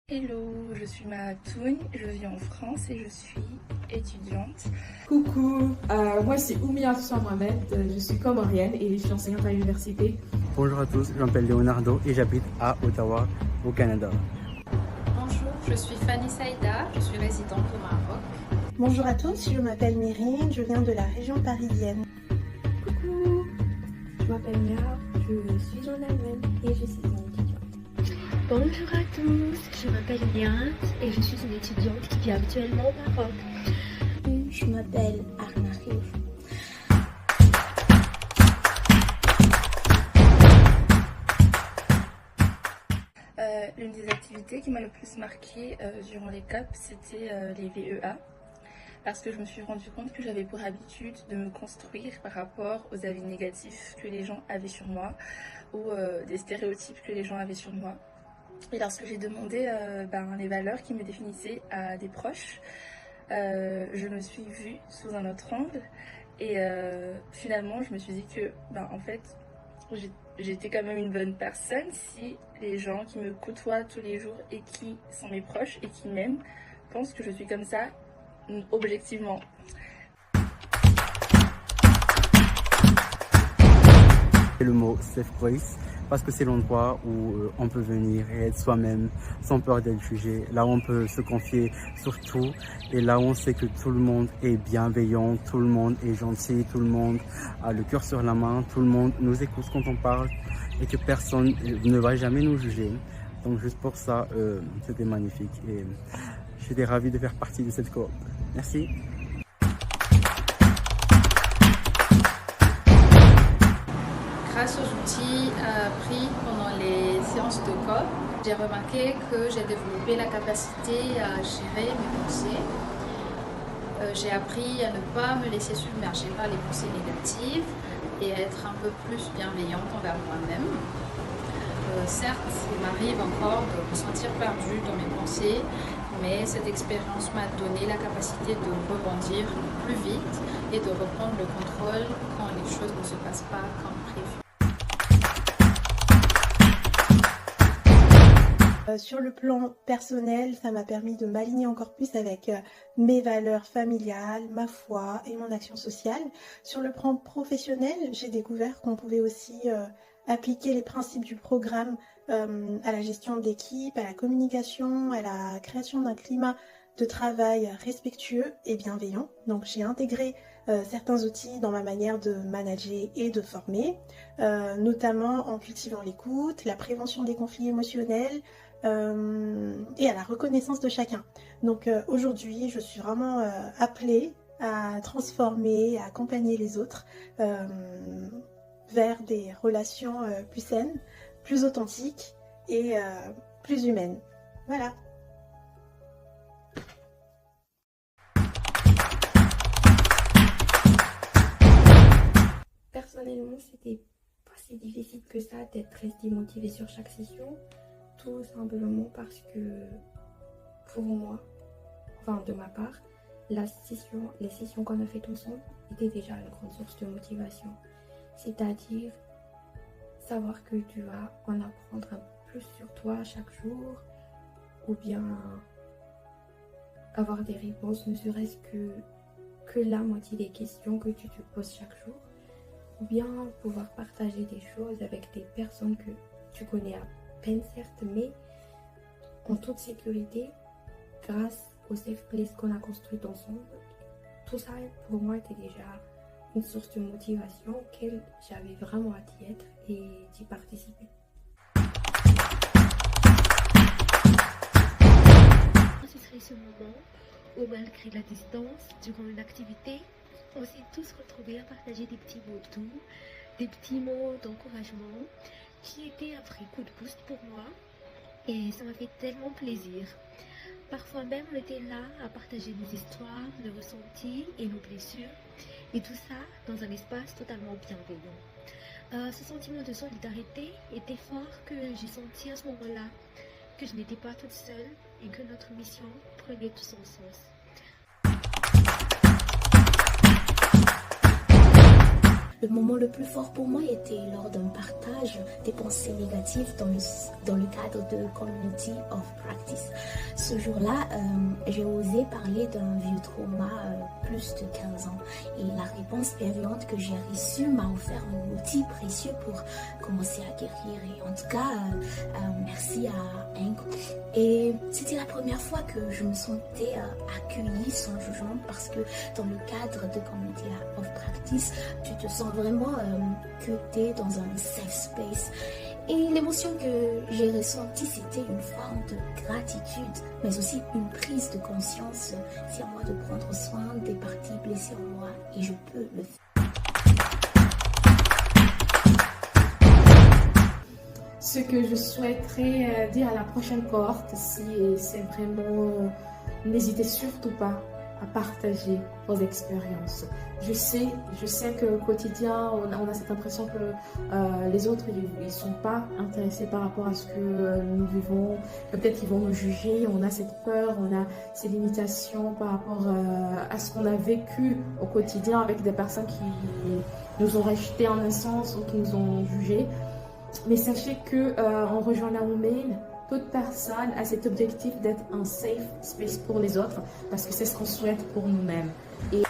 Hello, je suis Mahatoun, je vis en France et je suis étudiante. Coucou, moi c'est Oumia Toussaint Mohamed, je suis comorienne et je suis enseignante à l'université. Bonjour à tous, je m'appelle Leonardo et j'habite à Ottawa, au Canada. Bonjour, je suis Fanny Saïda, je suis résidente au Maroc. Bonjour à tous, je m'appelle Myrine, je viens de la région parisienne. Coucou, je m'appelle Mia, je suis en Allemagne et je suis une étudiante. Bonjour à tous, je m'appelle Liane et je suis une étudiante qui vit actuellement au Maroc. Je m'appelle Arnahif. L'une des activités qui m'a le plus marquée durant les COP, c'était les VEA. Parce que je me suis rendu compte que j'avais pour habitude de me construire par rapport aux avis négatifs que les gens avaient sur moi ou des stéréotypes que les gens avaient sur moi. Et lorsque j'ai demandé les valeurs qui me définissaient à des proches, je me suis vue sous un autre angle et finalement je me suis dit que en fait j'étais quand même une bonne personne si les gens qui me côtoient tous les jours et qui sont mes proches et qui m'aiment pensent que je suis comme ça objectivement. C'est le mot safe place parce que c'est l'endroit où on peut venir et être soi-même sans peur d'être jugé, là où on peut se confier sur tout et là où on sait que tout le monde est bienveillant, tout le monde est gentil, tout le monde a le cœur sur la main, tout le monde nous écoute quand on parle et que personne ne va jamais nous juger. Donc juste pour ça, c'était magnifique et j'étais ravi de faire partie de cette coop. Merci. Grâce aux outils appris pendant les séances de COP, j'ai remarqué que j'ai développé la capacité à gérer mes pensées. J'ai appris à ne pas me laisser submerger par les pensées négatives et à être un peu plus bienveillante envers moi-même. Certes, il m'arrive encore de me sentir perdue dans mes pensées, mais cette expérience m'a donné la capacité de rebondir plus vite et de reprendre le contrôle quand les choses ne se passent pas comme prévu. Sur le plan personnel, ça m'a permis de m'aligner encore plus avec mes valeurs familiales, ma foi et mon action sociale. Sur le plan professionnel, j'ai découvert qu'on pouvait aussi appliquer les principes du programme à la gestion d'équipe, à la communication, à la création d'un climat de travail respectueux et bienveillant. Donc j'ai intégré certains outils dans ma manière de manager et de former, notamment en cultivant l'écoute, la prévention des conflits émotionnels et à la reconnaissance de chacun. Donc aujourd'hui, je suis vraiment appelée à transformer, à accompagner les autres vers des relations plus saines, plus authentiques et plus humaines. Voilà. Personnellement, c'était pas si difficile que ça d'être resté motivée sur chaque session, tout simplement parce que pour moi, enfin de ma part, les sessions qu'on a faites ensemble étaient déjà une grande source de motivation. C'est-à-dire savoir que tu vas en apprendre un peu plus sur toi chaque jour ou bien avoir des réponses, ne serait-ce que la moitié des questions que tu te poses chaque jour, ou bien pouvoir partager des choses avec des personnes que tu connais à peine certes, mais en toute sécurité grâce au safe place qu'on a construit ensemble. Tout ça pour moi était déjà une source de motivation auquel j'avais vraiment hâte d'y être et d'y participer. Ce serait ce moment où, malgré la distance, durant une activité, on s'est tous retrouvés à partager des petits mots doux, des petits mots d'encouragement qui étaient un vrai coup de boost pour moi et ça m'a fait tellement plaisir. Parfois même on était là à partager nos histoires, nos ressentis et nos blessures et tout ça dans un espace totalement bienveillant. Ce sentiment de solidarité était fort que j'ai senti à ce moment-là, que je n'étais pas toute seule et que notre mission prenait tout son sens. Le moment le plus fort pour moi était lors d'un partage des pensées négatives dans le cadre de Community of Practice. ce jour-là, j'ai osé parler d'un vieux trauma plus de 15 ans. Et la réponse bienveillante que j'ai reçue m'a offert un outil précieux pour commencer à guérir. Et en tout cas, merci à Inc. Et c'était la première fois que je me sentais accueillie sans jugement, parce que dans le cadre de Community of Practice, tu te sens vraiment que tu es dans un safe space. Et l'émotion que j'ai ressentie, c'était une forme de gratitude, mais aussi une prise de conscience. C'est à moi de prendre soin des parties blessées en moi, et je peux le faire. Ce que je souhaiterais dire à la prochaine cohorte, c'est vraiment n'hésitez surtout pas à partager vos expériences. Je sais qu'au quotidien, on a cette impression que les autres, ils ne sont pas intéressés par rapport à ce que nous vivons, que peut-être qu'ils vont nous juger, on a cette peur, on a ces limitations par rapport à ce qu'on a vécu au quotidien avec des personnes qui nous ont rejetés en un sens ou qui nous ont jugés. Mais sachez qu'en rejoignant Women, toute personne a cet objectif d'être un safe space pour les autres, parce que c'est ce qu'on souhaite pour nous-mêmes. Et